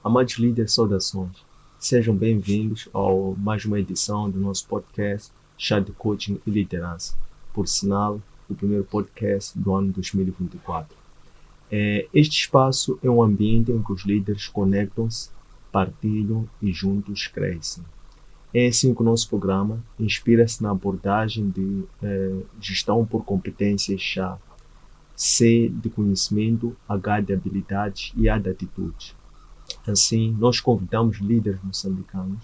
Amados líderes, saudações. Sejam bem-vindos a mais uma edição do nosso podcast Chá de Coaching e Liderança. Por sinal, o primeiro podcast do ano 2024. Este espaço é um ambiente em que os líderes conectam-se, partilham e juntos crescem. É assim que o nosso programa inspira-se na abordagem de gestão por competências-chave, C de conhecimento, H de habilidades e A de atitudes. Assim, nós convidamos líderes moçambicanos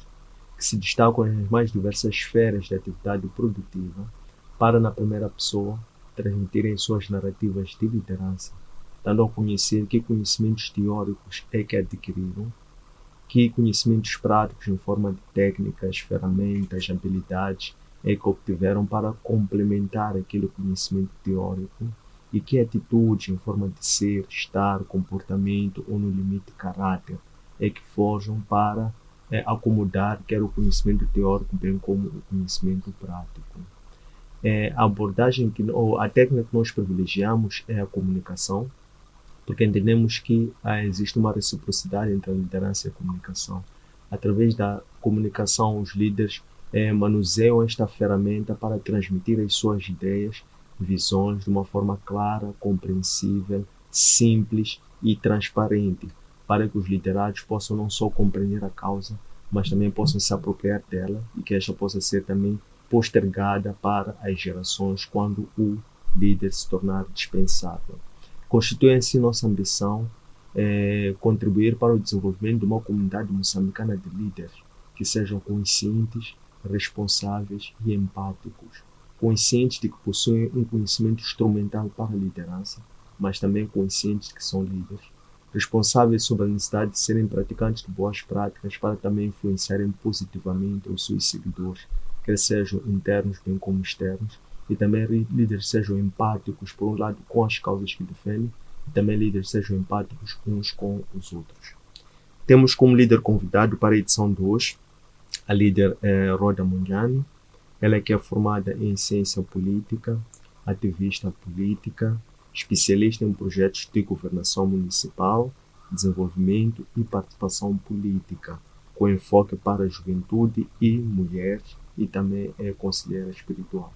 que se destacam nas mais diversas esferas de atividade produtiva para, na primeira pessoa, transmitirem suas narrativas de liderança, dando a conhecer que conhecimentos teóricos é que adquiriram, que conhecimentos práticos em forma de técnicas, ferramentas, habilidades é que obtiveram para complementar aquele conhecimento teórico e que atitudes em forma de ser, estar, comportamento ou no limite caráter é que forjam para acomodar quer o conhecimento teórico bem como o conhecimento prático. A abordagem ou a técnica que nós privilegiamos é a comunicação, porque entendemos que existe uma reciprocidade entre a liderança e a comunicação. Através da comunicação, os líderes manuseiam esta ferramenta para transmitir as suas ideias, visões de uma forma clara, compreensível, simples e transparente, para que os liderados possam não só compreender a causa, mas também possam se apropriar dela e que esta possa ser também postergada para as gerações quando o líder se tornar dispensável. Constitui assim nossa ambição contribuir para o desenvolvimento de uma comunidade moçambicana de líderes que sejam conscientes, responsáveis e empáticos, conscientes de que possuem um conhecimento instrumental para a liderança, mas também conscientes de que são líderes, responsáveis sobre a necessidade de serem praticantes de boas práticas para também influenciarem positivamente os seus seguidores, quer sejam internos bem como externos, e também líderes sejam empáticos, por um lado, com as causas que defendem, e também líderes sejam empáticos uns com os outros. Temos como líder convidado para a edição de hoje a líder Rhoda Mondlane. Ela é que é formada em ciência política, ativista política, especialista em projetos de governação municipal, desenvolvimento e participação política, com enfoque para a juventude e mulheres, e também é conselheira espiritual.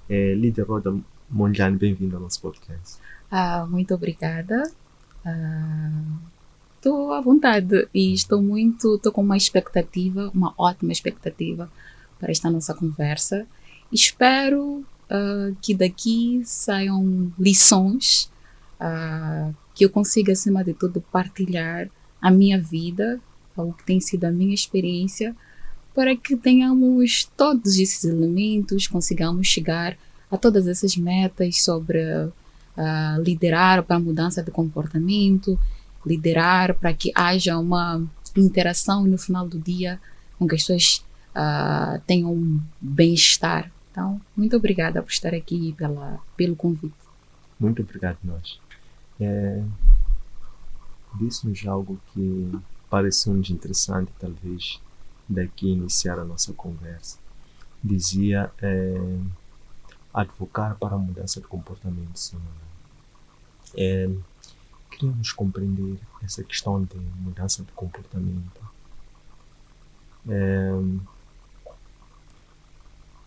Líder Rhoda Mondlane, bem-vinda ao nosso podcast. Muito obrigada. Estou à vontade e estou com uma expectativa, uma ótima expectativa para esta nossa conversa. Espero que daqui saiam lições, que eu consiga, acima de tudo, partilhar a minha vida, o que tem sido a minha experiência, para que tenhamos todos esses elementos, consigamos chegar a todas essas metas sobre liderar para a mudança de comportamento, liderar para que haja uma interação e no final do dia com que as pessoas tenham um bem-estar. Então, muito obrigada por estar aqui pelo convite. Muito obrigado, nós. Disse-nos algo que pareceu-nos interessante, talvez, daqui iniciar a nossa conversa. Dizia advocar para a mudança de comportamento. Queríamos compreender essa questão de mudança de comportamento.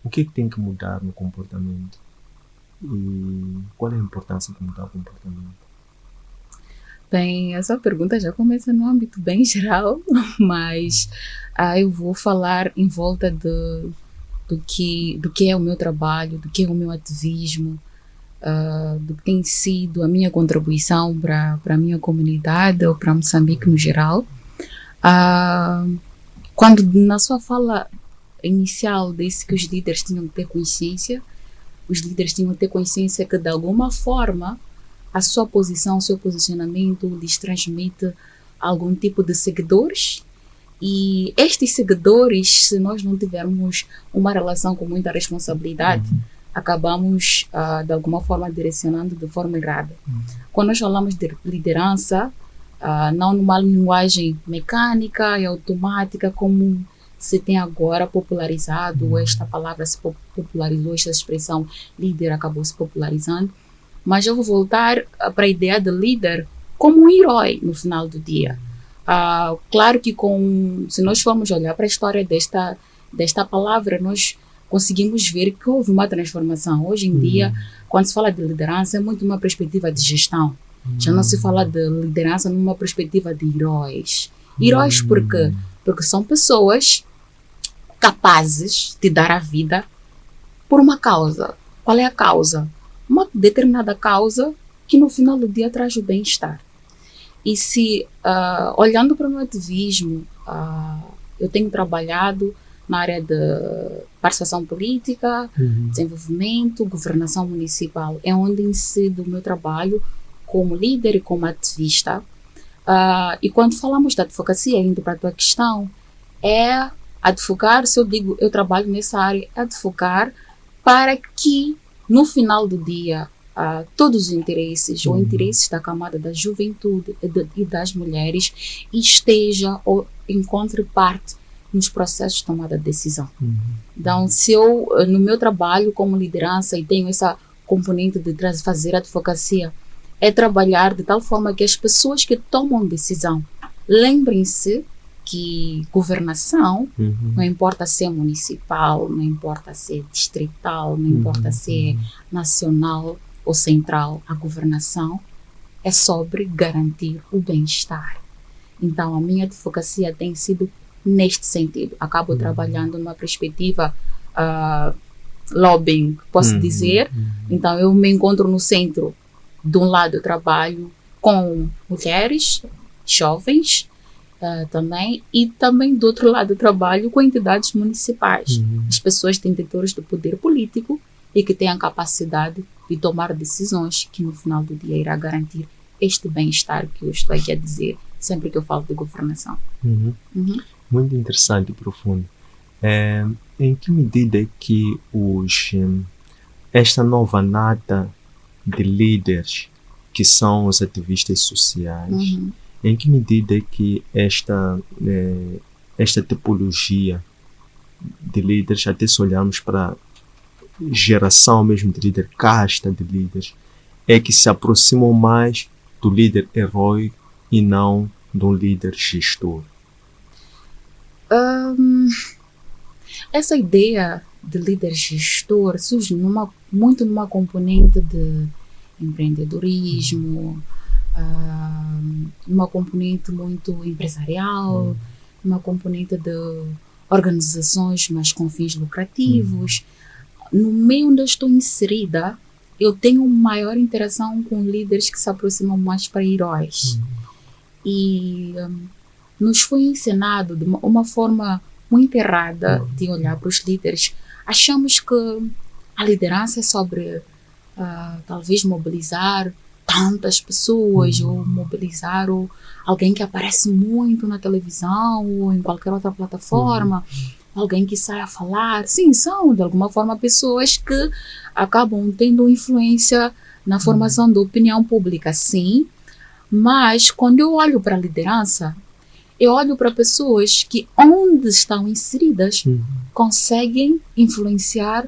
O que é que tem que mudar no comportamento? E qual é a importância de mudar o comportamento? Bem, essa pergunta já começa no âmbito bem geral, mas eu vou falar em volta do que é o meu trabalho, do que é o meu ativismo, do que tem sido a minha contribuição para a minha comunidade ou para Moçambique no geral. Quando na sua fala inicial disse que os líderes tinham que ter consciência, os líderes tinham que ter consciência que de alguma forma a sua posição, o seu posicionamento lhes transmite algum tipo de seguidores, e estes seguidores, se nós não tivermos uma relação com muita responsabilidade, acabamos de alguma forma direcionando de forma errada. Quando nós falamos de liderança, não numa linguagem mecânica e automática como se tem agora popularizado, esta palavra se popularizou, esta expressão líder acabou se popularizando, mas eu vou voltar para a ideia de líder como um herói no final do dia. Claro que se nós formos olhar para a história desta palavra, nós conseguimos ver que houve uma transformação. Hoje em dia, quando se fala de liderança, é muito uma perspectiva de gestão. Já não se fala de liderança numa perspectiva de heróis. Heróis por quê? Porque são pessoas capazes de dar a vida por uma causa. Qual é a causa? Uma determinada causa que no final do dia traz o bem-estar. E se, olhando para o meu ativismo, eu tenho trabalhado na área de participação política, desenvolvimento, governação municipal. É onde incido o meu trabalho como líder e como ativista. E quando falamos de advocacia, indo para a tua questão, é advogar, se eu digo eu trabalho nessa área, é advogar para que no final do dia todos os interesses ou interesses da camada da juventude e das mulheres esteja ou encontre parte nos processos de tomada de decisão. Então, se eu, no meu trabalho como liderança, e tenho essa componente de fazer advocacia, é trabalhar de tal forma que as pessoas que tomam decisão lembrem-se que governação, não importa se é municipal, não importa se é distrital, não importa se é nacional ou central, a governação é sobre garantir o bem-estar. Então, a minha advocacia tem sido neste sentido. Acabo trabalhando numa perspectiva lobbying, posso dizer. Então, eu me encontro no centro. De um lado, eu trabalho com mulheres, jovens também, e também do outro lado, eu trabalho com entidades municipais, as pessoas detentores do poder político e que têm a capacidade de tomar decisões que no final do dia irá garantir este bem-estar que eu estou aqui a dizer sempre que eu falo de governação. Muito interessante e profundo. Em que medida é que esta nova nata de líderes que são os ativistas sociais, em que medida é que esta tipologia de líderes, até se olharmos para geração mesmo de líder, casta de líderes, é que se aproximam mais do líder herói e não do líder gestor? Essa ideia de líder gestor surge muito numa componente de empreendedorismo, uma componente muito empresarial, uma componente de organizações, mas com fins lucrativos. No meio onde eu estou inserida, eu tenho maior interação com líderes que se aproximam mais para heróis. E nos foi ensinado de uma forma muito errada de olhar para os líderes. Achamos que a liderança é sobre talvez mobilizar tantas pessoas ou mobilizar alguém que aparece muito na televisão ou em qualquer outra plataforma, alguém que sai a falar. Sim, são de alguma forma pessoas que acabam tendo influência na formação da opinião pública, sim, mas quando eu olho para a liderança, eu olho para pessoas que, onde estão inseridas, conseguem influenciar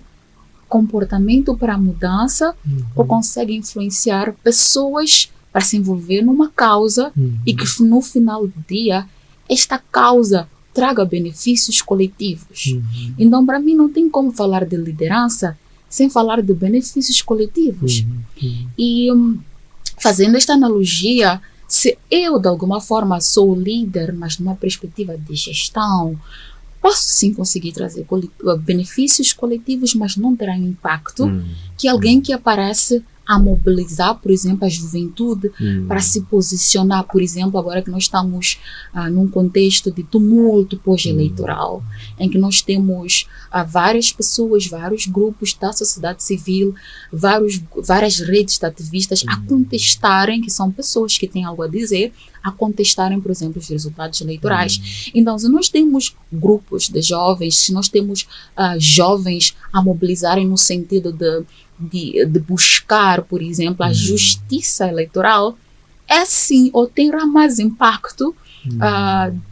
comportamento para a mudança ou conseguem influenciar pessoas para se envolver numa causa e que no final do dia esta causa traga benefícios coletivos. Então, para mim, não tem como falar de liderança sem falar de benefícios coletivos. E fazendo esta analogia, se eu, de alguma forma, sou líder, mas numa perspectiva de gestão, posso sim conseguir trazer benefícios coletivos, mas não terá impacto que alguém que aparece a mobilizar, por exemplo, a juventude para se posicionar, por exemplo, agora que nós estamos num contexto de tumulto pós-eleitoral, em que nós temos várias pessoas, vários grupos da sociedade civil, várias redes de ativistas a contestarem, que são pessoas que têm algo a dizer, a contestarem, por exemplo, os resultados eleitorais. Então, se nós temos grupos de jovens, se nós temos jovens a mobilizarem no sentido de buscar, por exemplo, a justiça eleitoral, é sim, ou terá mais impacto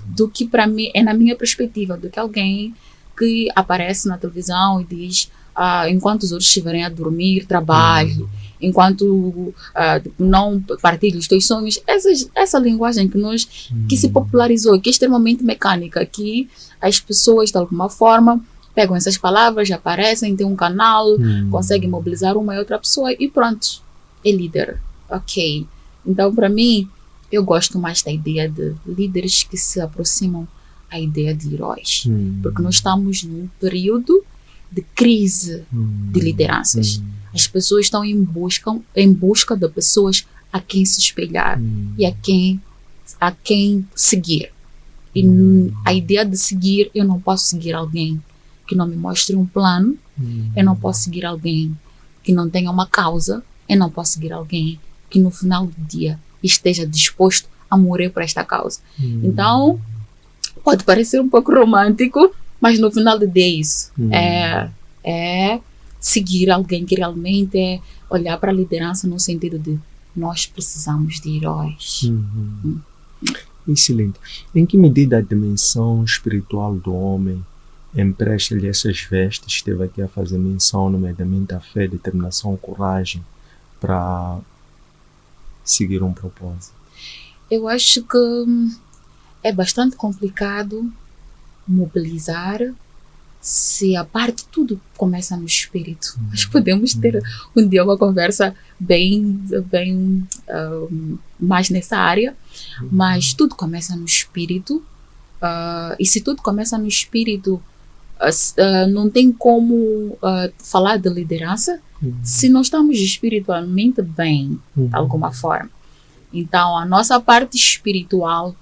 do que para mim, é na minha perspectiva, do que alguém que aparece na televisão e diz enquanto os outros estiverem a dormir, trabalhe. enquanto não partilho os teus sonhos. Essa linguagem que se popularizou, que é extremamente mecânica, que as pessoas, de alguma forma, pegam essas palavras, aparecem, tem um canal, conseguem mobilizar uma e outra pessoa e pronto, é líder. Ok. Então, para mim, eu gosto mais da ideia de líderes que se aproximam à ideia de heróis. Porque nós estamos num período de crise de lideranças. As pessoas estão em busca de pessoas a quem se espelhar e a quem seguir. E a ideia de seguir, eu não posso seguir alguém que não me mostre um plano, eu não posso seguir alguém que não tenha uma causa, eu não posso seguir alguém que no final do dia esteja disposto a morrer por esta causa. Então, pode parecer um pouco romântico, mas no final do dia é isso. É seguir alguém que realmente é olhar para a liderança no sentido de nós precisamos de heróis. Excelente. Em que medida a dimensão espiritual do homem empresta-lhe essas vestes? Esteve aqui a fazer menção, nomeadamente, a fé, determinação, coragem para seguir um propósito. Eu acho que é bastante complicado mobilizar se a parte de tudo começa no espírito. Nós podemos ter um dia uma conversa bem mais nessa área, mas tudo começa no espírito, e se tudo começa no espírito, não tem como falar de liderança se não estamos espiritualmente bem, de alguma forma. Então, a nossa parte espiritual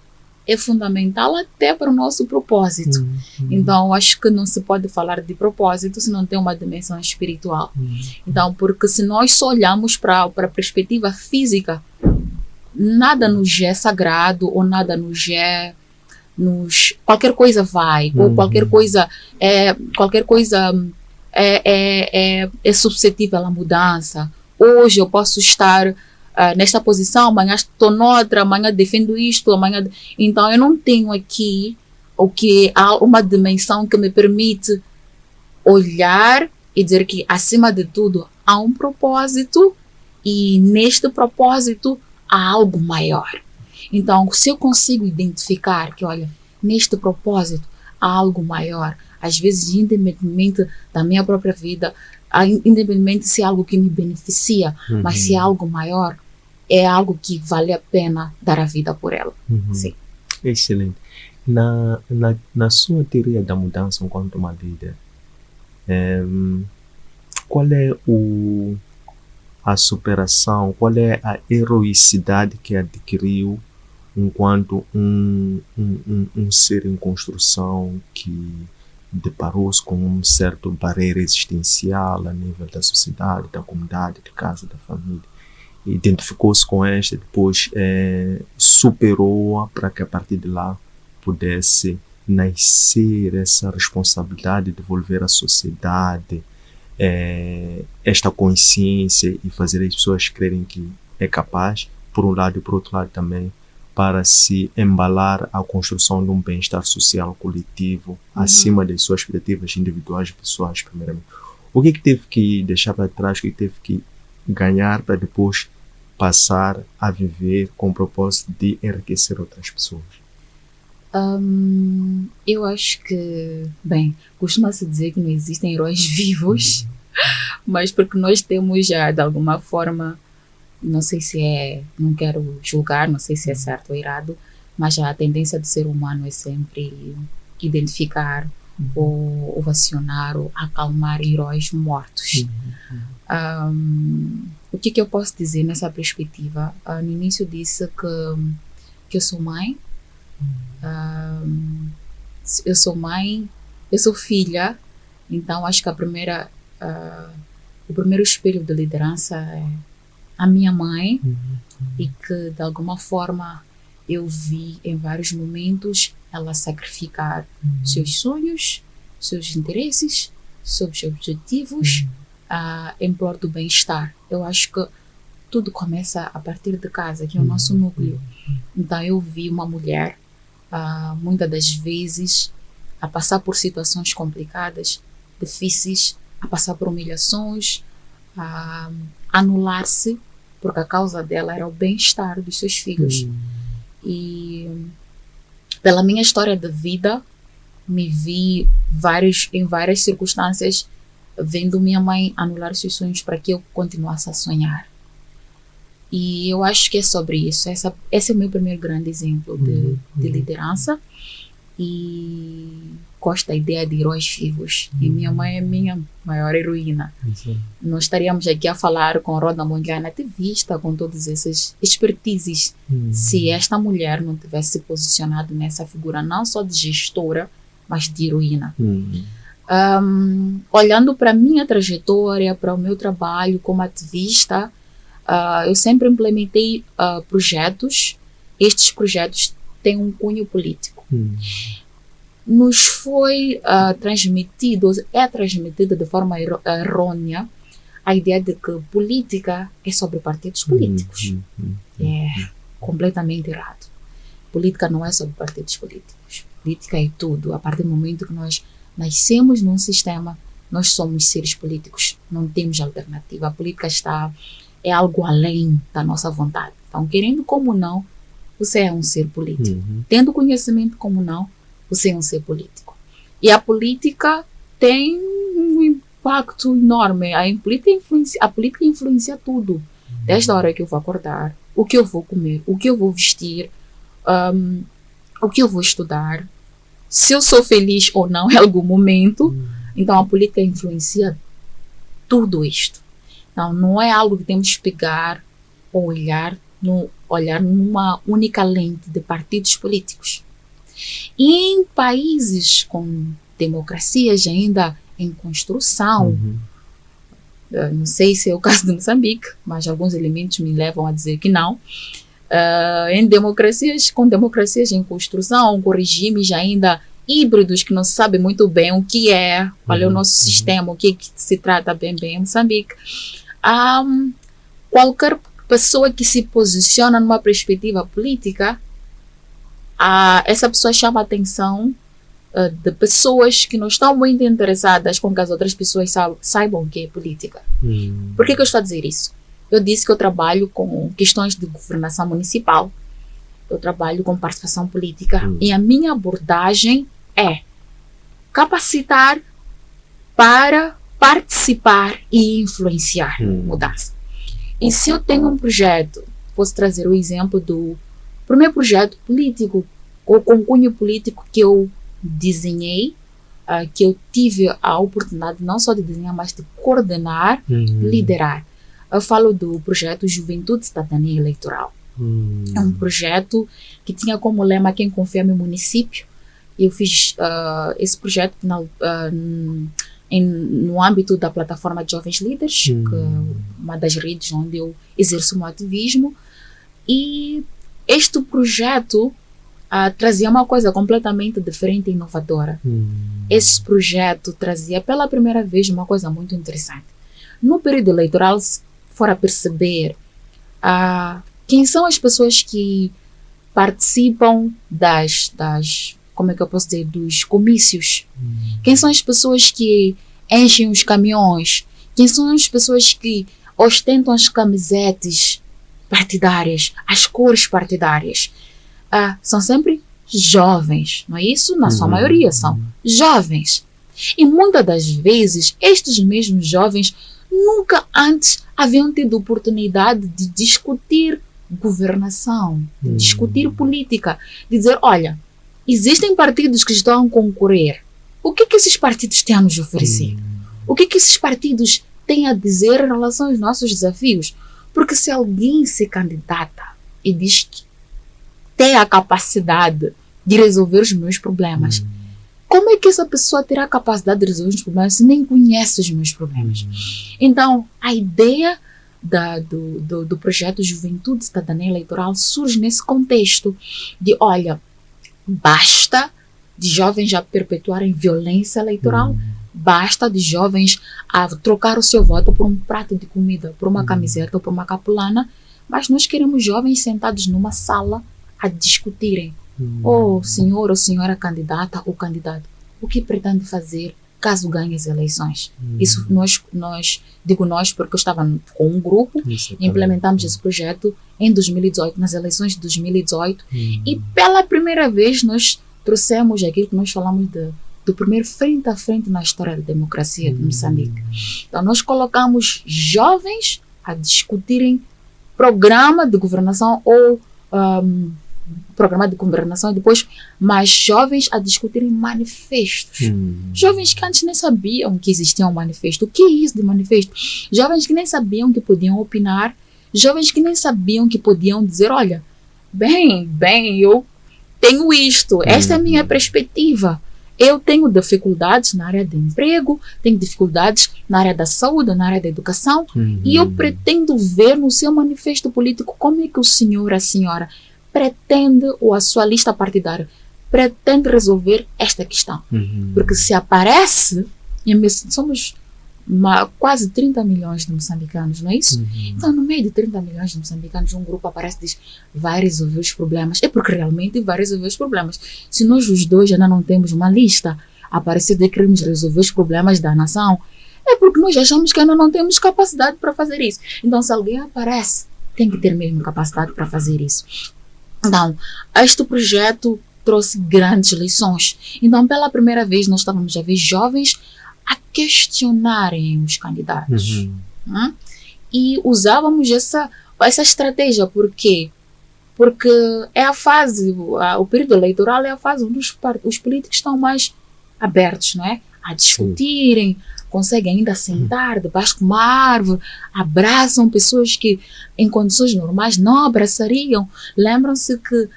é fundamental até para o nosso propósito. Então, acho que não se pode falar de propósito se não tem uma dimensão espiritual. Então, porque se nós só olhamos para a perspectiva física, nada nos é sagrado ou nada nos é... qualquer coisa vai, ou qualquer coisa é suscetível à mudança. Hoje eu posso estar nesta posição, amanhã estou noutra, amanhã defendo isto, amanhã... Então eu não tenho aqui há uma dimensão que me permite olhar e dizer que acima de tudo há um propósito e neste propósito há algo maior. Então, se eu consigo identificar que, olha, neste propósito há algo maior, às vezes independentemente da minha própria vida, independentemente se é algo que me beneficia, mas se é algo maior, é algo que vale a pena dar a vida por ela. Sim. Excelente. Na sua teoria da mudança enquanto uma líder, qual é a superação, qual é a heroicidade que adquiriu enquanto um ser em construção que deparou-se com um certo barreira existencial a nível da sociedade, da comunidade, de casa, da família? Identificou-se com esta, depois superou-a para que a partir de lá pudesse nascer essa responsabilidade de devolver à sociedade esta consciência e fazer as pessoas crerem que é capaz, por um lado, e por outro lado também, para se embalar a construção de um bem-estar social coletivo acima das suas expectativas individuais e pessoais, primeiramente. O que teve que deixar para trás, o que teve que ganhar para depois passar a viver com o propósito de enriquecer outras pessoas? Eu acho que, bem, costuma-se dizer que não existem heróis vivos, mas porque nós temos já, de alguma forma, não sei se não quero julgar, não sei se é certo ou errado, mas a tendência do ser humano é sempre identificar ou ovacionar ou acalmar heróis mortos. O que eu posso dizer nessa perspectiva? No início disse que eu sou mãe, eu sou filha, então acho que o primeiro espelho de liderança é a minha mãe, e que de alguma forma eu vi em vários momentos ela sacrificar seus sonhos, seus interesses, seus objetivos em prol do bem-estar. Eu acho que tudo começa a partir de casa, que é o nosso núcleo. Então eu vi uma mulher muitas das vezes a passar por situações complicadas, difíceis, a passar por humilhações, anular-se, porque a causa dela era o bem-estar dos seus filhos. E pela minha história de vida, me vi em várias circunstâncias vendo minha mãe anular seus sonhos para que eu continuasse a sonhar. E eu acho que é sobre isso. Esse é o meu primeiro grande exemplo de liderança. E gosto da ideia de heróis vivos. E minha mãe é minha maior heroína. Nós estaríamos aqui a falar com Roda Mondiana, ativista, com todas essas expertises, se esta mulher não tivesse se posicionado nessa figura, não só de gestora, mas de heroína. Olhando para a minha trajetória, para o meu trabalho como ativista, eu sempre implementei projetos. Estes projetos têm um cunho político. Nos foi transmitido de forma errônea a ideia de que política é sobre partidos políticos. É completamente errado. Política não é sobre partidos políticos. Política é tudo. A partir do momento que nós nascemos num sistema, nós somos seres políticos. Não temos alternativa. A política é algo além da nossa vontade. Então, querendo como não, você é um ser político. Tendo conhecimento como não, você é um ser político. E a política tem um impacto enorme. A política influencia tudo. Desde a hora que eu vou acordar, o que eu vou comer, o que eu vou vestir, o que eu vou estudar, se eu sou feliz ou não em algum momento. Então a política influencia tudo isto. Então não é algo que temos que pegar ou olhar numa única lente de partidos políticos. E em países com democracias ainda em construção, não sei se é o caso de Moçambique, mas alguns elementos me levam a dizer que não, com democracias em construção, com regimes ainda híbridos que não se sabe muito bem o que é, qual é o nosso sistema, o que se trata bem em Moçambique, qualquer pessoa que se posiciona numa perspectiva política, essa pessoa chama a atenção de pessoas que não estão muito interessadas com que as outras pessoas saibam o que é política. Por que eu estou a dizer isso? Eu disse que eu trabalho com questões de governação municipal, eu trabalho com participação política, e a minha abordagem é capacitar para participar e influenciar mudança. E se eu tenho um projeto, posso trazer o exemplo do primeiro projeto político ou com cunho político que eu desenhei, que eu tive a oportunidade não só de desenhar, mas de coordenar, liderar. Eu falo do projeto Juventude Cidadania Eleitoral. É um projeto que tinha como lema quem confia no município. Eu fiz esse projeto no âmbito da plataforma de Jovens Líderes, que é uma das redes onde eu exerço o meu ativismo. E este projeto trazia uma coisa completamente diferente e inovadora. Esse projeto trazia pela primeira vez uma coisa muito interessante. No período eleitoral, se for a perceber quem são as pessoas que participam como é que eu posso dizer, dos comícios. Quem são as pessoas que enchem os caminhões? Quem são as pessoas que ostentam as camisetes partidárias, as cores partidárias? São sempre jovens, não é isso? Na sua maioria são jovens. E muitas das vezes, estes mesmos jovens nunca antes haviam tido oportunidade de discutir governação, de discutir política, de dizer, olha, existem partidos que estão a concorrer. O que esses partidos têm a nos oferecer? O que esses partidos têm a dizer em relação aos nossos desafios? Porque se alguém se candidata e diz que tem a capacidade de resolver os meus problemas, como é que essa pessoa terá a capacidade de resolver os problemas se nem conhece os meus problemas? Então, a ideia do projeto Juventude Cidadania Eleitoral surge nesse contexto de, olha, basta de jovens a perpetuarem violência eleitoral, basta de jovens a trocar o seu voto por um prato de comida, por uma camiseta ou por uma capulana, mas nós queremos jovens sentados numa sala a discutirem. Oh, senhor ou senhora candidata ou candidato, o que pretende fazer caso ganhe as eleições. Isso nós, digo nós porque eu estava com um grupo, implementamos esse projeto em 2018, nas eleições de 2018, e pela primeira vez nós trouxemos aquilo que nós falamos do primeiro frente a frente na história da democracia de Moçambique. Então nós colocamos jovens a discutirem programa de governação ou programa de governação e depois mais jovens a discutirem manifestos. Jovens que antes nem sabiam que existia um manifesto. O que é isso de manifesto? Jovens que nem sabiam que podiam opinar, jovens que nem sabiam que podiam dizer, olha, bem, eu tenho isto, esta é a minha perspectiva. Eu tenho dificuldades na área de emprego, tenho dificuldades na área da saúde, na área da educação, e eu pretendo ver no seu manifesto político como é que o senhor, a senhora, pretende, ou a sua lista partidária, pretende resolver esta questão. Porque se aparece, somos quase 30 milhões de moçambicanos, não é isso? Então, no meio de 30 milhões de moçambicanos, um grupo aparece e diz, vai resolver os problemas. É porque realmente vai resolver os problemas. Se nós os dois ainda não temos uma lista, aparecer de queremos resolver os problemas da nação, é porque nós achamos que ainda não temos capacidade para fazer isso. Então, se alguém aparece, tem que ter mesmo capacidade para fazer isso. Então, este projeto trouxe grandes lições. Então, pela primeira vez, nós estávamos a ver jovens a questionarem os candidatos. E usávamos essa estratégia. Por quê? Porque é a fase, o período eleitoral é a fase onde os políticos estão mais abertos, não é? A discutirem, conseguem ainda sentar debaixo de uma árvore, abraçam pessoas que em condições normais não abraçariam. Lembram-se que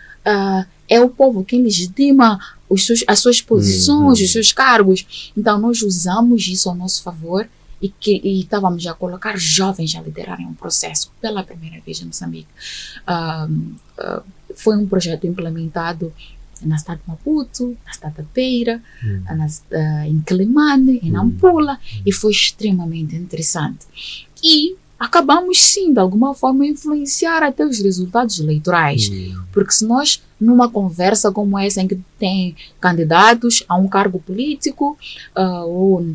é o povo quem legitima as suas posições, os seus cargos. Então nós usamos isso ao nosso favor e estávamos a colocar jovens a liderarem um processo pela primeira vez em Moçambique. Foi um projeto implementado na cidade de Maputo, na cidade da Beira, em Quelimane, em Nampula, e foi extremamente interessante. E acabamos sim, de alguma forma, influenciar até os resultados eleitorais. Porque se nós, numa conversa como essa, em que tem candidatos a um cargo político, ou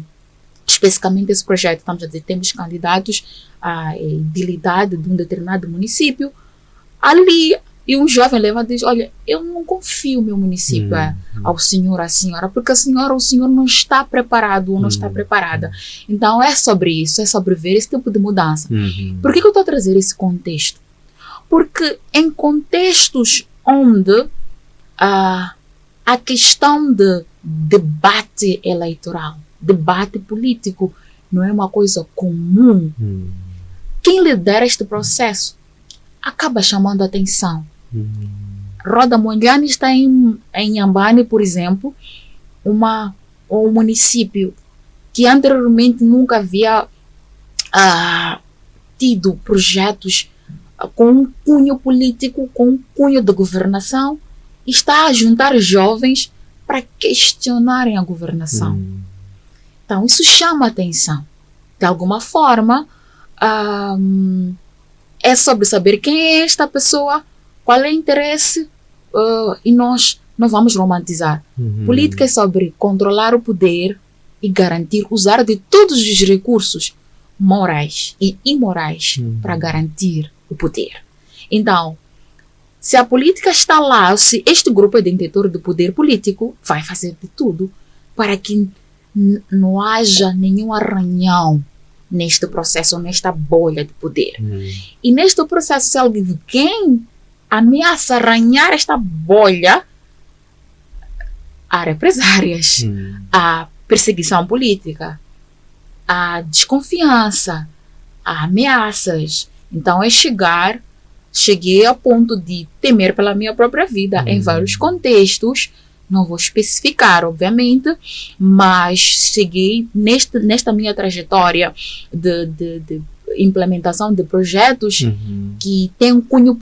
especificamente esse projeto, estamos a dizer, temos candidatos à edilidade de um determinado município, ali, e um jovem levanta e diz, olha, eu não confio meu município ao senhor, à senhora, porque a senhora ou o senhor não está preparado ou não está preparada. Então é sobre isso, é sobre ver esse tipo de mudança. Por que eu estou a trazer esse contexto? Porque em contextos onde a questão de debate eleitoral, debate político, não é uma coisa comum, quem lidera este processo acaba chamando a atenção. Roda Mondlane está em Inhambane, por exemplo, um município que anteriormente nunca havia tido projetos com um cunho político, com um cunho de governação, está a juntar jovens para questionarem a governação. Então, isso chama a atenção. De alguma forma, é sobre saber quem é esta pessoa, qual é o interesse, e nós não vamos romantizar. Política é sobre controlar o poder e garantir, usar de todos os recursos morais e imorais para garantir o poder. Então, se a política está lá, se este grupo é detentor do poder político, vai fazer de tudo para que não haja nenhum arranhão neste processo, nesta bolha de poder. E neste processo, se alguém ameaça arranhar esta bolha, há represárias, há perseguição política, há desconfiança, há ameaças. Então cheguei ao ponto de temer pela minha própria vida em vários contextos. Não vou especificar, obviamente, mas cheguei nesta minha trajetória de implementação de projetos que tem cunho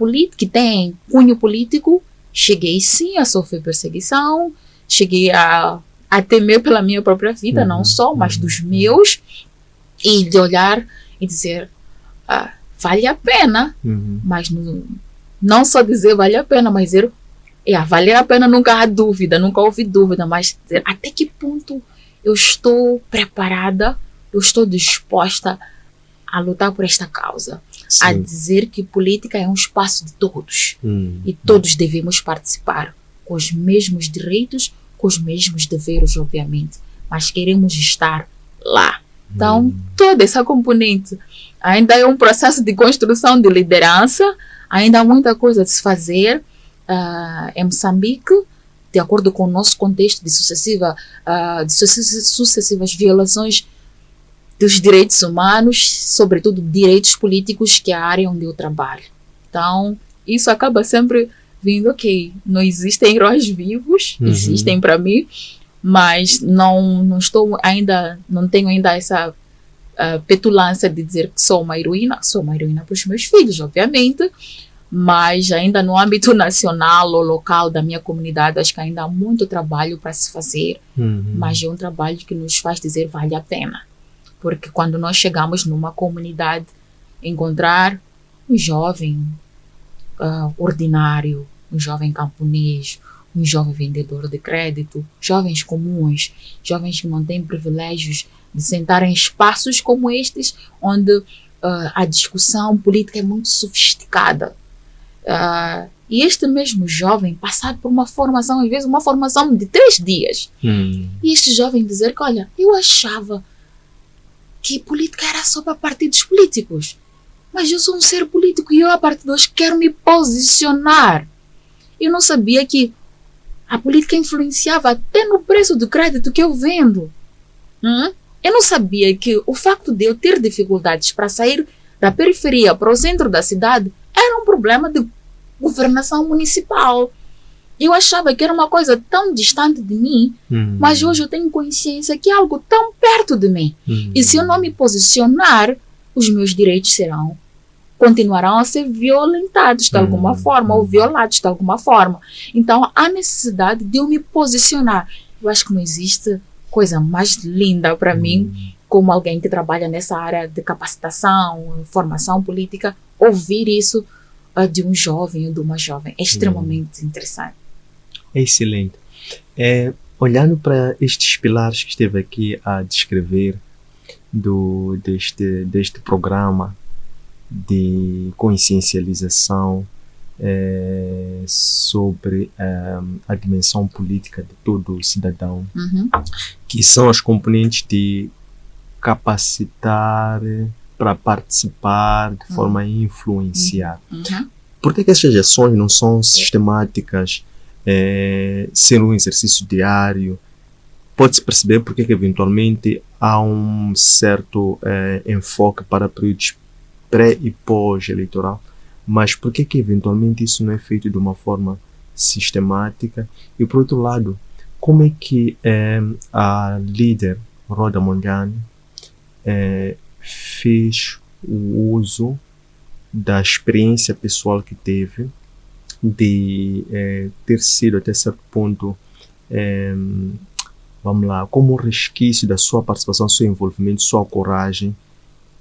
político, cheguei sim a sofrer perseguição, cheguei a temer pela minha própria vida, não só, mas dos meus, e de olhar e dizer, vale a pena, mas não só dizer vale a pena, mas dizer, vale a pena, nunca há dúvida, nunca houve dúvida, mas dizer até que ponto eu estou preparada, eu estou disposta a lutar por esta causa, a dizer que política é um espaço de todos e todos devemos participar com os mesmos direitos, com os mesmos deveres, obviamente, mas queremos estar lá. Então, toda essa componente ainda é um processo de construção de liderança, ainda há muita coisa a se fazer em Moçambique, de acordo com o nosso contexto de sucessivas violações dos direitos humanos, sobretudo direitos políticos, que é a área onde eu trabalho. Então, isso acaba sempre vindo, ok, não existem heróis vivos, existem para mim, mas não tenho ainda essa petulância de dizer que sou uma heroína para os meus filhos, obviamente, mas ainda no âmbito nacional ou local da minha comunidade, acho que ainda há muito trabalho para se fazer, mas é um trabalho que nos faz dizer vale a pena. Porque quando nós chegamos numa comunidade, encontrar um jovem ordinário, um jovem camponês, um jovem vendedor de crédito, jovens comuns, jovens que não têm privilégios de sentar em espaços como estes, onde a discussão política é muito sofisticada. E este mesmo jovem passar por uma formação, às vezes uma formação de 3 dias, e este jovem dizer que, olha, eu achava que política era só para partidos políticos. Mas eu sou um ser político e eu, a partir de hoje, quero me posicionar. Eu não sabia que a política influenciava até no preço do crédito que eu vendo. Eu não sabia que o facto de eu ter dificuldades para sair da periferia para o centro da cidade era um problema de governação municipal. Eu achava que era uma coisa tão distante de mim, mas hoje eu tenho consciência que é algo tão perto de mim. E se eu não me posicionar, os meus direitos continuarão a ser violentados de alguma forma, ou violados de alguma forma. Então, há necessidade de eu me posicionar. Eu acho que não existe coisa mais linda para mim, como alguém que trabalha nessa área de capacitação, formação política, ouvir isso de um jovem ou de uma jovem. É extremamente interessante. É excelente. Olhando para estes pilares que esteve aqui a descrever deste programa de consciencialização sobre a dimensão política de todo cidadão, que são as componentes de capacitar para participar de forma a influenciar. Por que essas ações não são sistemáticas, ser um exercício diário? Pode-se perceber porque que eventualmente há um certo enfoque para períodos pré e pós-eleitoral, mas por que eventualmente isso não é feito de uma forma sistemática? E por outro lado, como é que a líder Rhoda Mondlane fez o uso da experiência pessoal que teve de ter sido até certo ponto, vamos lá, como resquício da sua participação, seu envolvimento, sua coragem,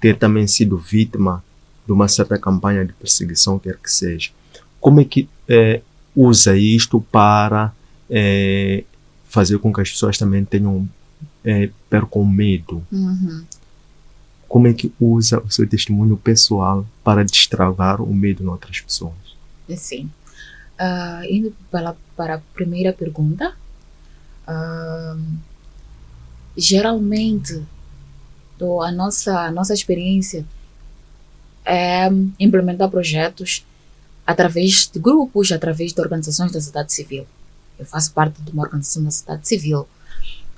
ter também sido vítima de uma certa campanha de perseguição, quer que seja. Como é que usa isto para fazer com que as pessoas também percam medo? Como é que usa o seu testemunho pessoal para destravar o medo em outras pessoas? Sim. Indo para a primeira pergunta, geralmente a nossa experiência é implementar projetos através de grupos, através de organizações da sociedade civil. Eu faço parte de uma organização da sociedade civil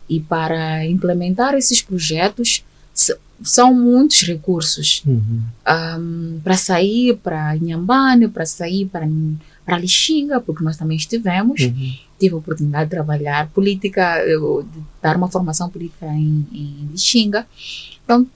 e para implementar esses projetos são muitos recursos. Para sair para Inhambane, para sair para Lixinga, porque nós também estivemos. Tive a oportunidade de trabalhar política, de dar uma formação política em Lixinga. Então,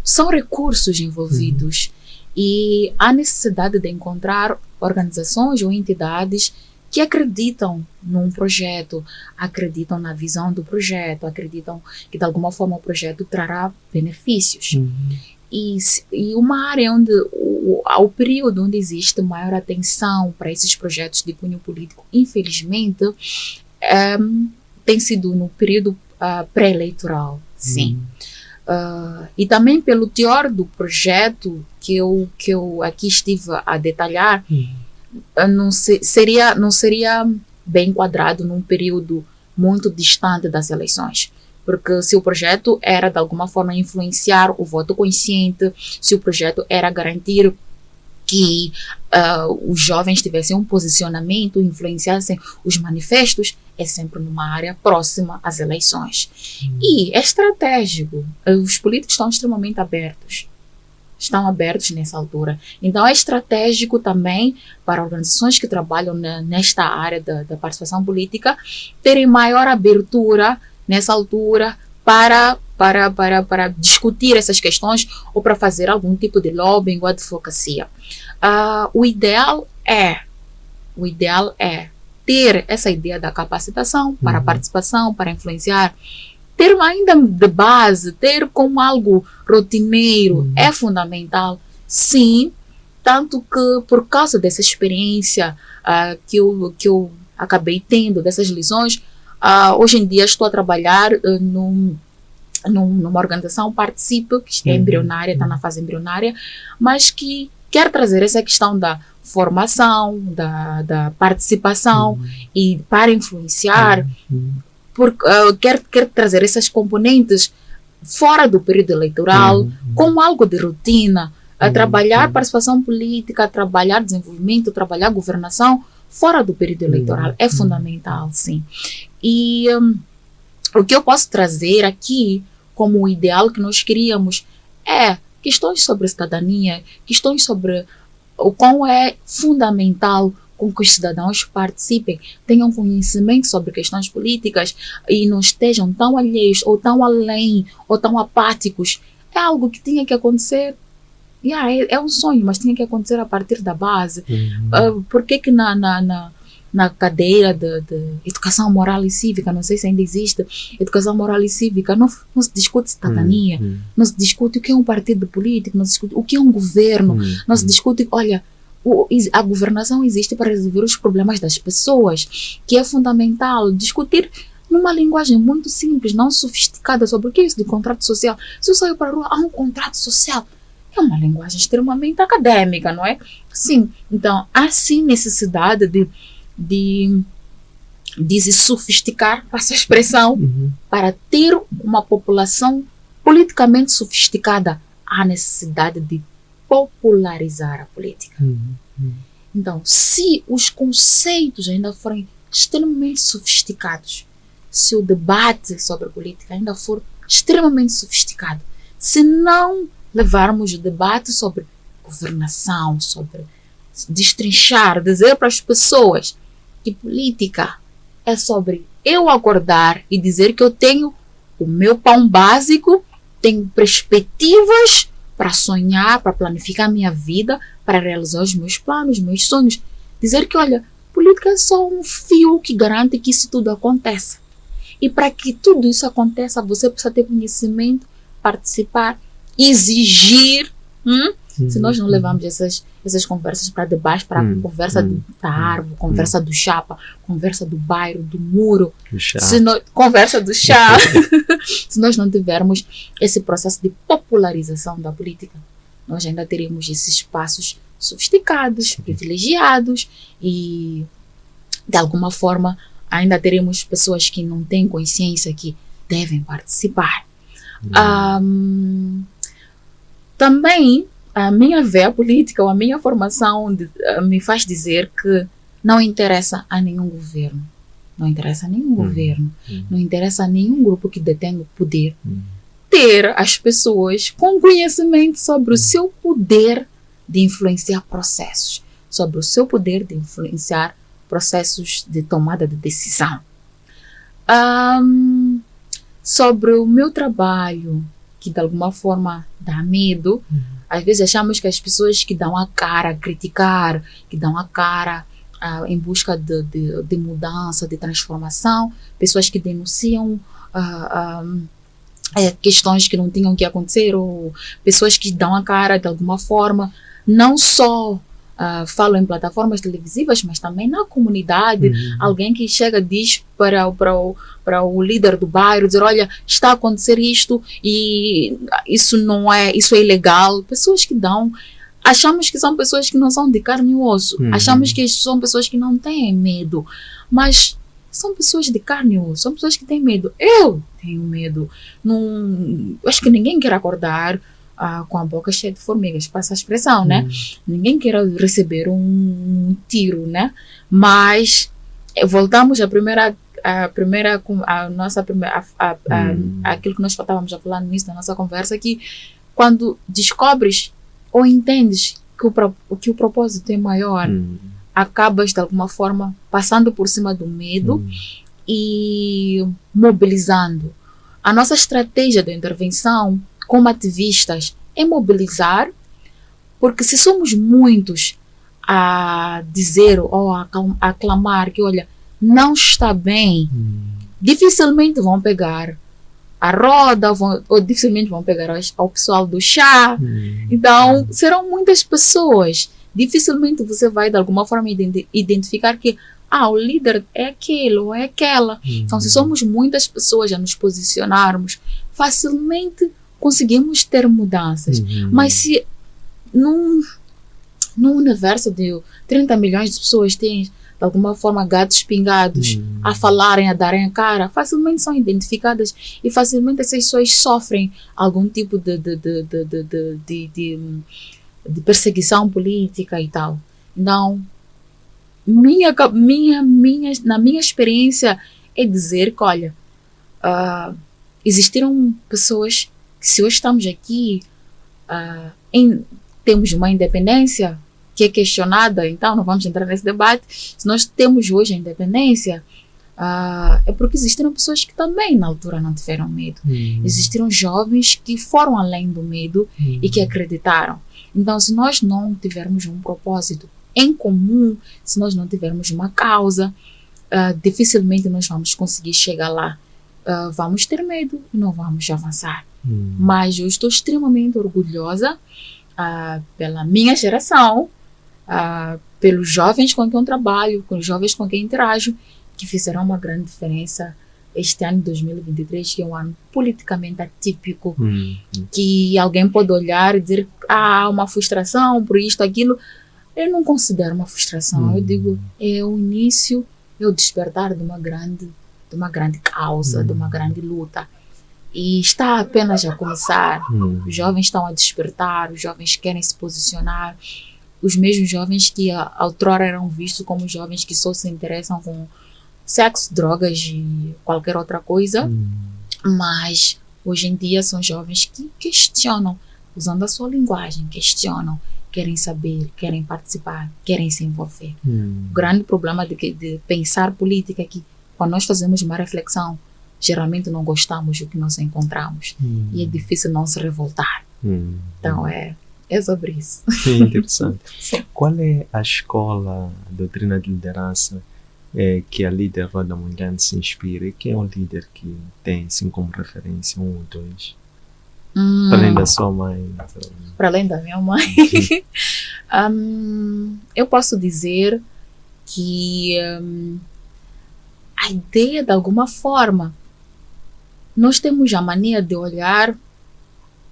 são recursos envolvidos e há necessidade de encontrar organizações ou entidades que acreditam num projeto, acreditam na visão do projeto, acreditam que de alguma forma o projeto trará benefícios. E uma área onde o período onde existe maior atenção para esses projetos de cunho político, infelizmente, tem sido no período pré-eleitoral, sim. E também pelo teor do projeto que eu aqui estive a detalhar, não seria bem enquadrado num período muito distante das eleições. Porque se o projeto era de alguma forma influenciar o voto consciente, se o projeto era garantir que os jovens tivessem um posicionamento, influenciassem os manifestos, é sempre numa área próxima às eleições. E é estratégico. Os políticos estão extremamente abertos. Estão abertos nessa altura. Então é estratégico também para organizações que trabalham nesta área da participação política terem maior abertura nessa altura para discutir essas questões ou para fazer algum tipo de lobbying ou advocacia. O ideal é ter essa ideia da capacitação para a participação, para influenciar, ter ainda de base, ter como algo rotineiro é fundamental, sim, tanto que por causa dessa experiência que eu acabei tendo, dessas lições, hoje em dia estou a trabalhar numa organização, participo, que é embrionária, está na fase embrionária, mas que quer trazer essa questão da formação, da participação e para influenciar, quer trazer essas componentes fora do período eleitoral, como algo de rotina, a trabalhar participação política, a trabalhar desenvolvimento, trabalhar governação fora do período eleitoral é fundamental, sim. E o que eu posso trazer aqui como o ideal que nós queríamos é questões sobre cidadania, questões sobre o quão é fundamental com que os cidadãos participem, tenham conhecimento sobre questões políticas e não estejam tão alheios ou tão além ou tão apáticos. É algo que tinha que acontecer. É um sonho, mas tinha que acontecer a partir da base. Por que na cadeira de educação moral e cívica, não sei se ainda existe, educação moral e cívica, não se discute cidadania, não se discute o que é um partido político, não se discute o que é um governo, não se discute, olha, a governação existe para resolver os problemas das pessoas, que é fundamental discutir numa linguagem muito simples, não sofisticada, sobre o que é isso de contrato social. Se eu saio para a rua, há um contrato social. É uma linguagem extremamente acadêmica, não é? Sim, então há sim necessidade de se sofisticar, passa a expressão, para ter uma população politicamente sofisticada. Há necessidade de popularizar a política. Então, se os conceitos ainda forem extremamente sofisticados, se o debate sobre a política ainda for extremamente sofisticado, se não levarmos o debate sobre governação, sobre destrinchar, dizer para as pessoas que política é sobre eu acordar e dizer que eu tenho o meu pão básico, tenho perspectivas para sonhar, para planificar a minha vida, para realizar os meus planos, meus sonhos. Dizer que, olha, política é só um fio que garante que isso tudo aconteça. E para que tudo isso aconteça, você precisa ter conhecimento, participar, exigir. Se nós não levarmos essas conversas para debaixo, para a conversa da árvore, conversa do chapa, conversa do bairro, do muro, conversa do chá, se nós não tivermos esse processo de popularização da política, nós ainda teremos esses espaços sofisticados, privilegiados e, de alguma forma, ainda teremos pessoas que não têm consciência que devem participar. Também a minha veia política ou a minha formação me faz dizer que não interessa a nenhum governo. Não interessa a nenhum governo. Não interessa a nenhum grupo que detém o poder. Ter as pessoas com conhecimento sobre o seu poder de influenciar processos. Sobre o seu poder de influenciar processos de tomada de decisão. Sobre o meu trabalho, que de alguma forma dá medo. Às vezes achamos que as pessoas que dão a cara a criticar, que dão a cara em busca de mudança, de transformação, pessoas que denunciam questões que não tinham que acontecer, ou pessoas que dão a cara de alguma forma, não só falo em plataformas televisivas, mas também na comunidade. Alguém que chega e diz para o líder do bairro, dizer, olha, está a acontecer isto e isso é ilegal. Pessoas que dão, achamos que são pessoas que não são de carne e osso, achamos que são pessoas que não têm medo, mas são pessoas de carne e osso, são pessoas que têm medo. Eu tenho medo. Não, acho que ninguém quer acordar com a boca cheia de formigas, passa a expressão, né? Ninguém quer receber um tiro, né? Mas voltamos aquilo que nós estávamos a falar no início da nossa conversa, que quando descobres ou entendes que o propósito é maior, acabas de alguma forma passando por cima do medo e mobilizando. A nossa estratégia de intervenção como ativistas é mobilizar, porque se somos muitos a dizer ou a clamar que, olha, não está bem, dificilmente vão pegar a roda, ou dificilmente vão pegar ao pessoal do chá. Então, serão muitas pessoas. Dificilmente você vai, de alguma forma, identificar que o líder é aquele ou é aquela. Então, se somos muitas pessoas a nos posicionarmos, facilmente conseguimos ter mudanças. Mas se num universo de 30 milhões de pessoas têm, de alguma forma, gatos pingados a falarem, a darem a cara, facilmente são identificadas e facilmente essas pessoas sofrem algum tipo de perseguição política e tal. Então, na minha experiência é dizer que, olha, existiram pessoas que, se hoje estamos aqui, temos uma independência que é questionada, então não vamos entrar nesse debate. Se nós temos hoje a independência, é porque existiram pessoas que também na altura não tiveram medo. Existiram jovens que foram além do medo e que acreditaram. Então, se nós não tivermos um propósito em comum, se nós não tivermos uma causa, dificilmente nós vamos conseguir chegar lá. Vamos ter medo e não vamos avançar. Mas eu estou extremamente orgulhosa pela minha geração, pelos jovens com quem eu trabalho, com os jovens com quem interajo, que fizeram uma grande diferença este ano de 2023, que é um ano politicamente atípico, que alguém pode olhar e dizer uma frustração por isto, aquilo. Eu não considero uma frustração. Eu digo, é o início, é o despertar de uma grande causa, de uma grande luta. E está apenas a começar. Os jovens estão a despertar, os jovens querem se posicionar. Os mesmos jovens que outrora eram vistos como jovens que só se interessam com sexo, drogas e qualquer outra coisa, mas hoje em dia são jovens que questionam, usando a sua linguagem, questionam, querem saber, querem participar, querem se envolver. O grande problema de pensar política é que, quando nós fazemos uma reflexão, geralmente não gostamos do que nós encontramos e é difícil não se revoltar. Então é sobre isso. Interessante. Qual é a escola, a doutrina de liderança que a líder Roda Mondlane se inspira, e quem é o líder que tem assim como referência, um ou dois? Para além da sua mãe. Para além da minha mãe. Eu posso dizer que a ideia, de alguma forma, nós temos a mania de olhar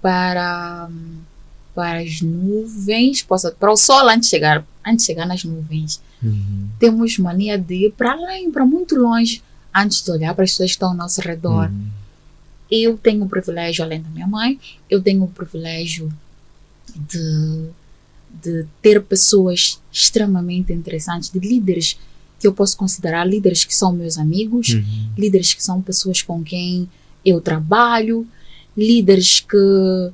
para as nuvens, para o sol antes de chegar nas nuvens. Temos mania de ir para além, para muito longe, antes de olhar para as pessoas que estão ao nosso redor. Eu tenho o privilégio, além da minha mãe, eu tenho o privilégio de ter pessoas extremamente interessantes, de líderes que eu posso considerar líderes que são meus amigos, líderes que são pessoas com quem eu trabalho, líderes que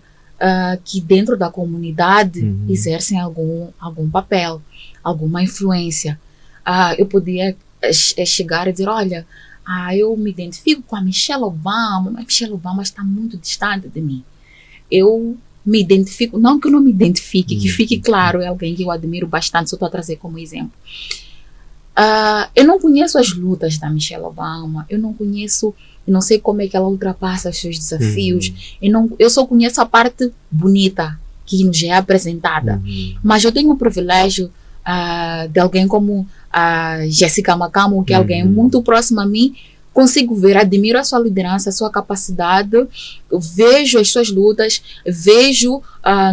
dentro da comunidade exercem algum papel, alguma influência. Eu podia chegar e dizer, olha, eu me identifico com a Michelle Obama, mas Michelle Obama está muito distante de mim. Eu me identifico, não que eu não me identifique, que fique claro, é alguém que eu admiro bastante, só estou a trazer como exemplo. Eu não conheço as lutas da Michelle Obama, eu não sei como é que ela ultrapassa os seus desafios, eu só conheço a parte bonita que nos é apresentada, mas eu tenho o privilégio de alguém como a Jéssica Macamo, que é alguém muito próximo a mim, consigo ver, admiro a sua liderança, a sua capacidade, vejo as suas lutas, vejo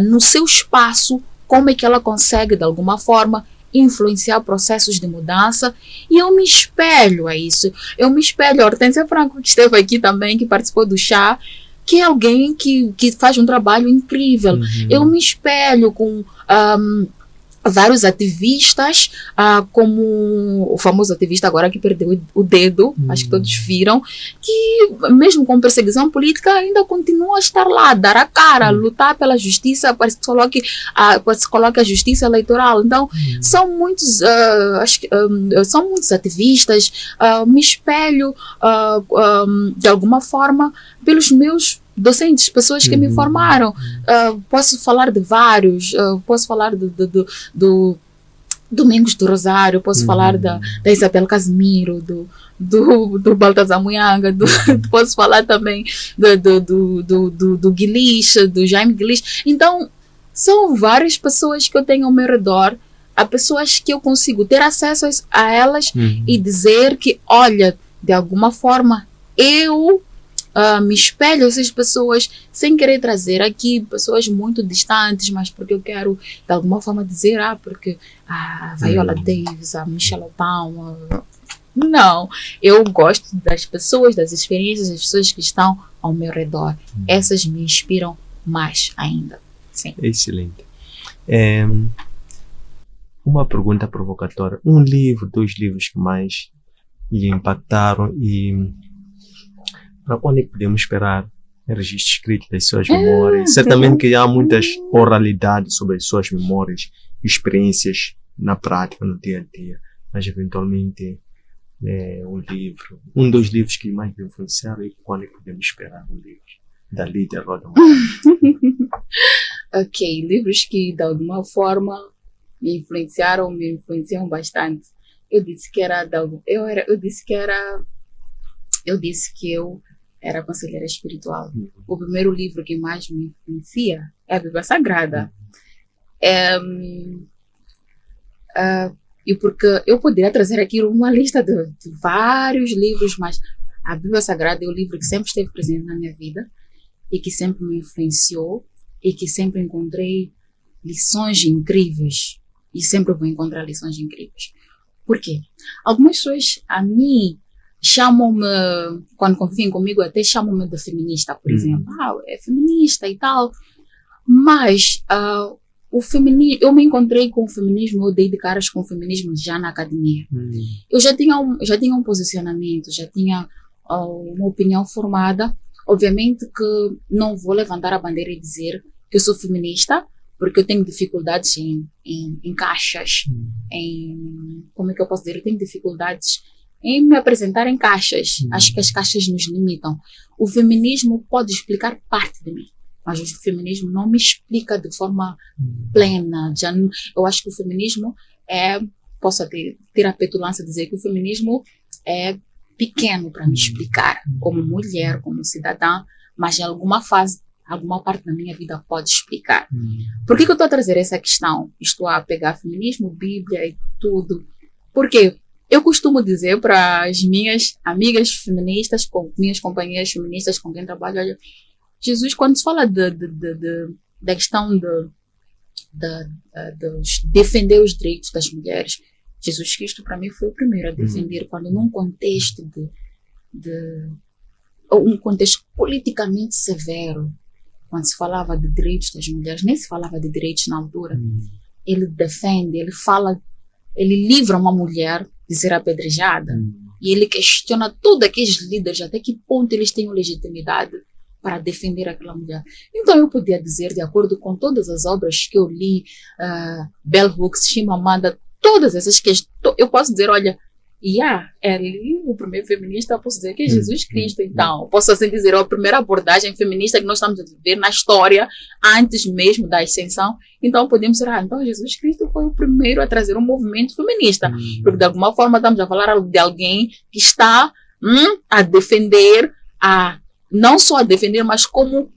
no seu espaço como é que ela consegue, de alguma forma, influenciar processos de mudança, e eu me espelho a isso. Eu me espelho a Hortência Franco, que esteve aqui também, que participou do chá, que é alguém que faz um trabalho incrível. Eu me espelho com vários ativistas, como o famoso ativista agora que perdeu o dedo, acho que todos viram, que mesmo com perseguição política ainda continua a estar lá, dar a cara, lutar pela justiça, para que se coloque a justiça eleitoral. Então, são muitos, são muitos ativistas. Me espelho, de alguma forma, pelos meus docentes, pessoas que me formaram. Posso falar de vários, posso falar do Domingos do Rosário, posso falar da Isabel Casimiro, do Baltazar Muyanga, posso falar também do Guilish, do Jaime Guilish. Então, são várias pessoas que eu tenho ao meu redor, há pessoas que eu consigo ter acesso a elas e dizer que, olha, de alguma forma, eu me espelho essas pessoas, sem querer trazer aqui pessoas muito distantes, mas porque eu quero de alguma forma dizer, porque a Viola Davis, a Michelle Obama. Não, eu gosto das pessoas, das experiências, das pessoas que estão ao meu redor. Essas me inspiram mais ainda. Sim. Excelente. Uma pergunta provocatória. Um livro, 2 livros que mais lhe impactaram, e para quando é que podemos esperar registro escrito das suas memórias? Certamente que há muitas oralidades sobre as suas memórias, experiências na prática, no dia a dia, mas eventualmente um livro, 2 livros que mais me influenciaram, e quando é que podemos esperar um livro da líder Roda Moura? Ok, livros que de alguma forma me influenciam bastante. Eu disse que eu era conselheira espiritual. O primeiro livro que mais me influencia é a Bíblia Sagrada. E porque eu poderia trazer aqui uma lista de vários livros, mas a Bíblia Sagrada é o livro que sempre esteve presente na minha vida e que sempre me influenciou e que sempre encontrei lições incríveis, e sempre vou encontrar lições incríveis. Por quê? Algumas pessoas a mim chamam-me, quando convivem comigo, até chamam-me de feminista, por exemplo. É feminista e tal. Mas eu me encontrei com o feminismo, eu dei de caras com o feminismo já na academia. Eu já tinha um posicionamento, já tinha uma opinião formada. Obviamente que não vou levantar a bandeira e dizer que eu sou feminista, porque eu tenho dificuldades em caixas, como é que eu posso dizer? Eu tenho dificuldades em me apresentar em caixas. Acho que as caixas nos limitam. O feminismo pode explicar parte de mim, mas o feminismo não me explica de forma plena. Eu acho que o feminismo posso ter a petulância de dizer que o feminismo é pequeno para me explicar, como mulher, como cidadã, mas em alguma fase, alguma parte da minha vida pode explicar. Por que eu estou a trazer essa questão? Estou a pegar feminismo, Bíblia e tudo. Porque eu costumo dizer para as minhas amigas feministas, com minhas companheiras feministas com quem trabalho, olha, Jesus, quando se fala da questão de defender os direitos das mulheres, Jesus Cristo para mim foi o primeiro a defender, quando num contexto um contexto politicamente severo, quando se falava de direitos das mulheres, nem se falava de direitos na altura, ele defende, ele livra uma mulher de ser apedrejada, e ele questiona todos aqueles líderes, até que ponto eles têm legitimidade para defender aquela mulher. Então eu podia dizer, de acordo com todas as obras que eu li, Bell Hooks, Chimamanda, todas essas questões, eu posso dizer, olha, o primeiro feminista, eu posso dizer que é Jesus Cristo. Então, posso assim dizer, a primeira abordagem feminista que nós estamos a viver na história, antes mesmo da ascensão. Então, podemos dizer, então Jesus Cristo foi o primeiro a trazer um movimento feminista. Porque, de alguma forma, estamos a falar de alguém que está a defender, não só a defender, mas como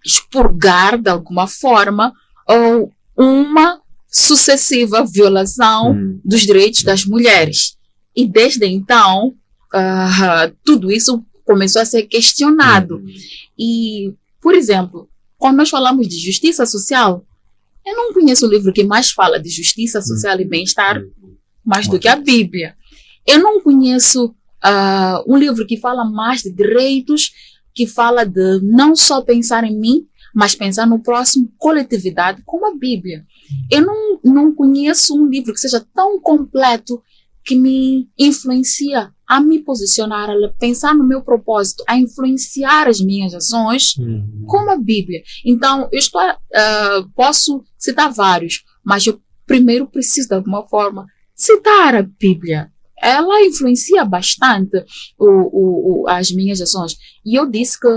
expurgar, de alguma forma, uma sucessiva violação dos direitos das mulheres. E desde então, tudo isso começou a ser questionado. E, por exemplo, quando nós falamos de justiça social, eu não conheço o livro que mais fala de justiça social e bem-estar mais do que a Bíblia. Eu não conheço um livro que fala mais de direitos, que fala de não só pensar em mim, mas pensar no próximo, coletividade, como a Bíblia. Eu não conheço um livro que seja tão completo que me influencia a me posicionar, a pensar no meu propósito, a influenciar as minhas ações, como a Bíblia. Então, eu posso citar vários, mas eu primeiro preciso, de alguma forma, citar a Bíblia. Ela influencia bastante as minhas ações. E eu disse que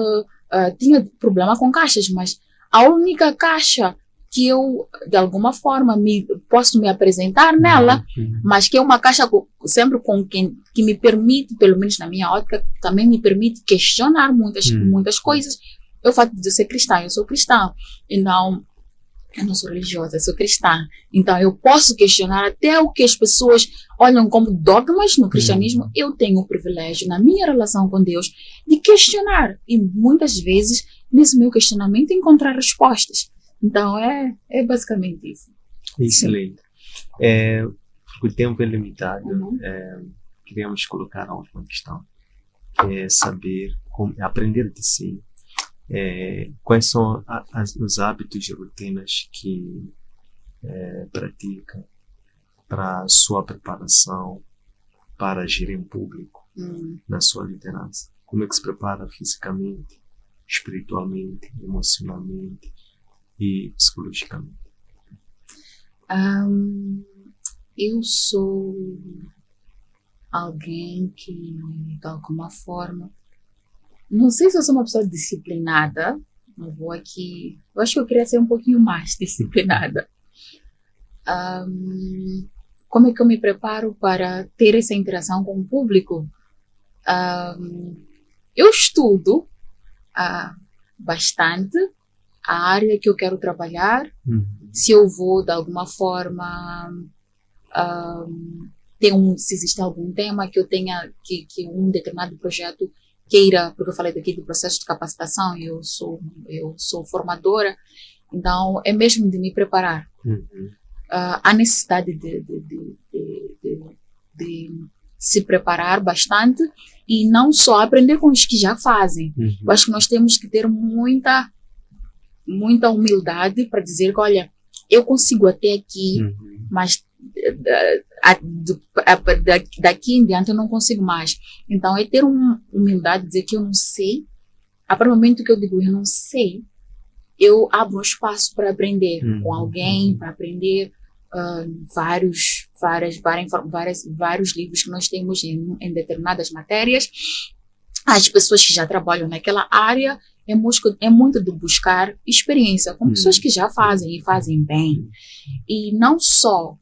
tinha problema com caixas, mas a única caixa que eu, de alguma forma, posso me apresentar nela, mas que é uma caixa sempre com quem que me permite, pelo menos na minha ótica, também me permite questionar muitas coisas. Eu fato de ser cristã, eu sou cristã. Então, eu não sou religiosa, eu sou cristã. Então, eu posso questionar até o que as pessoas olham como dogmas no cristianismo. Eu tenho o privilégio, na minha relação com Deus, de questionar. E muitas vezes, nesse meu questionamento, encontrar respostas. Então, é basicamente isso. Excelente. O tempo é limitado. Queríamos colocar a última questão. Saber, aprender de si. Quais são os hábitos e rotinas que pratica para a sua preparação para agir em público na sua liderança? Como é que se prepara fisicamente, espiritualmente, emocionalmente e psicologicamente? Eu sou alguém que, de alguma forma, não sei se eu sou uma pessoa disciplinada, não vou aqui. Eu acho que eu queria ser um pouquinho mais disciplinada. Como é que eu me preparo para ter essa interação com o público? Eu estudo bastante a área que eu quero trabalhar. Se eu vou, de alguma forma, se existe algum tema que eu tenha, que um determinado projeto queira, porque eu falei daqui do processo de capacitação, eu sou formadora, então é mesmo de me preparar. Há necessidade de se preparar bastante e não só aprender com os que já fazem. Eu acho que nós temos que ter muita humildade para dizer que, olha, eu consigo até aqui, mas daqui em diante eu não consigo mais. Então é ter uma humildade, dizer que eu não sei. A partir do momento que eu digo eu não sei, eu abro um espaço para aprender com alguém, para aprender vários livros que nós temos em determinadas matérias. As pessoas que já trabalham naquela área, é muito de buscar experiência com pessoas que já fazem e fazem bem. E não só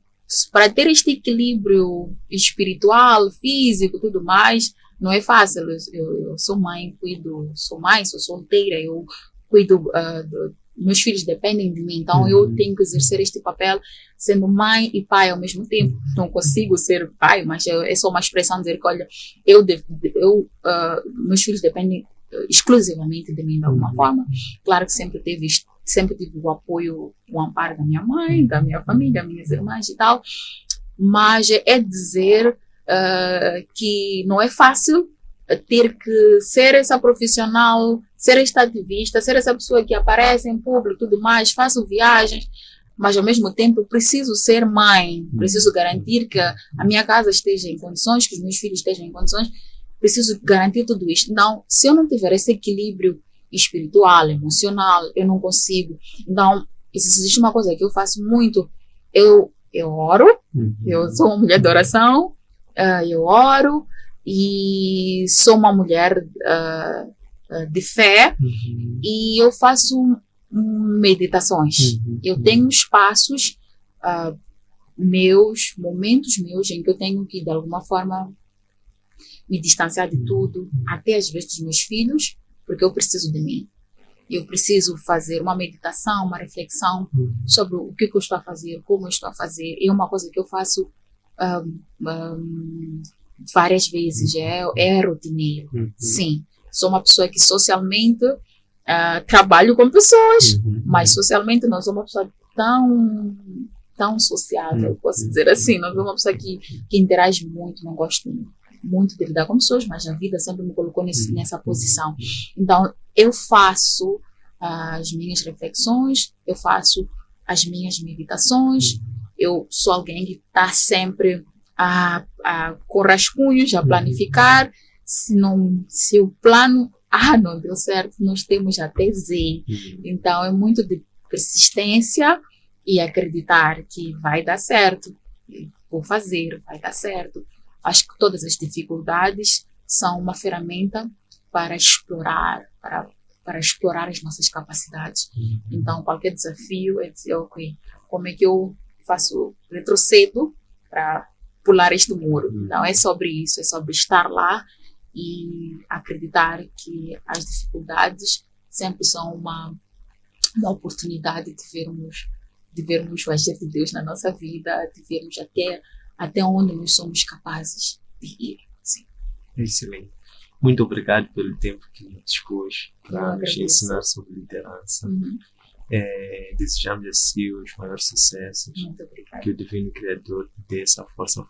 para ter este equilíbrio espiritual, físico, tudo mais, não é fácil. Eu sou mãe, sou solteira, eu cuido, meus filhos dependem de mim, então eu tenho que exercer este papel sendo mãe e pai ao mesmo tempo. Não consigo ser pai, mas é só uma expressão de dizer que, olha, meus filhos dependem exclusivamente de mim de alguma forma. Claro que sempre tive o apoio, o amparo da minha mãe, da minha família, minhas irmãs e tal, mas é dizer que não é fácil ter que ser essa profissional, ser esta ativista, ser essa pessoa que aparece em público e tudo mais, faço viagens, mas ao mesmo tempo preciso ser mãe, preciso garantir que a minha casa esteja em condições, que os meus filhos estejam em condições, preciso garantir tudo isto. Então, se eu não tiver esse equilíbrio espiritual, emocional, eu não consigo. Então, se existe uma coisa que eu faço muito, eu oro, eu sou uma mulher de oração, eu oro e sou uma mulher de fé e eu faço meditações. Eu tenho espaços momentos meus em que eu tenho que, de alguma forma, me distanciar de tudo, até às vezes dos meus filhos, porque eu preciso de mim. eu preciso fazer uma meditação, uma reflexão sobre o que eu estou a fazer, como eu estou a fazer. É uma coisa que eu faço várias vezes, é rotineiro. Sim, sou uma pessoa que socialmente trabalho com pessoas, mas socialmente não sou uma pessoa tão sociável, posso dizer assim. Não sou uma pessoa que interage muito, não gosto muito de lidar com pessoas, mas a vida sempre me colocou nessa posição. Então, eu faço as minhas reflexões, eu faço as minhas meditações, eu sou alguém que está sempre com rascunhos, a planificar. Se o plano A não deu certo, nós temos até Z. Então, é muito de persistência e acreditar que vai dar certo. Vou fazer, vai dar certo. Acho que todas as dificuldades são uma ferramenta para explorar, para explorar as nossas capacidades. Então, qualquer desafio é dizer, ok, como é que eu retrocedo para pular este muro? Então, é sobre isso, é sobre estar lá e acreditar que as dificuldades sempre são uma oportunidade de vermos o agir de Deus na nossa vida, de vermos até onde nós somos capazes de ir. Sim. Excelente. Muito obrigado pelo tempo que dispôs para nos ensinar sobre liderança. Desejamos a si os maiores sucessos. Muito obrigada. Que o Divino Criador dê essa força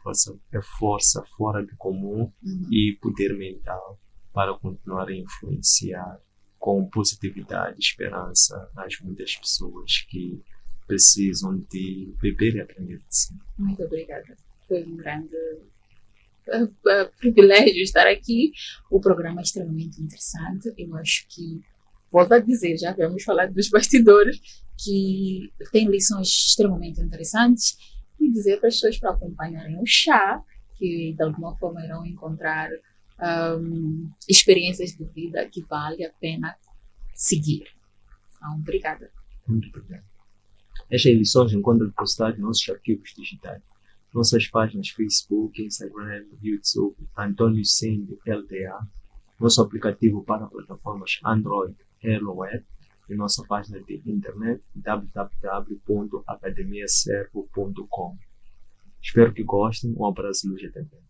fora do comum e poder mental para continuar a influenciar com positividade e esperança as muitas pessoas que precisam de beber e aprender de si. Muito obrigada. Foi um grande privilégio estar aqui. O programa é extremamente interessante. Eu acho que, volto a dizer, já vamos falar dos bastidores, que tem lições extremamente interessantes, e dizer para as pessoas para acompanharem o chá, que de alguma forma irão encontrar experiências de vida que vale a pena seguir. Então, obrigada. Muito obrigado. Estas lições encontram postadas nos nossos arquivos digitais. Nossas páginas Facebook, Instagram, YouTube, Antônio Sende LDA, nosso aplicativo para plataformas Android, Hello Web e nossa página de internet www.academiaservo.com. Espero que gostem. Um abraço, Luz também.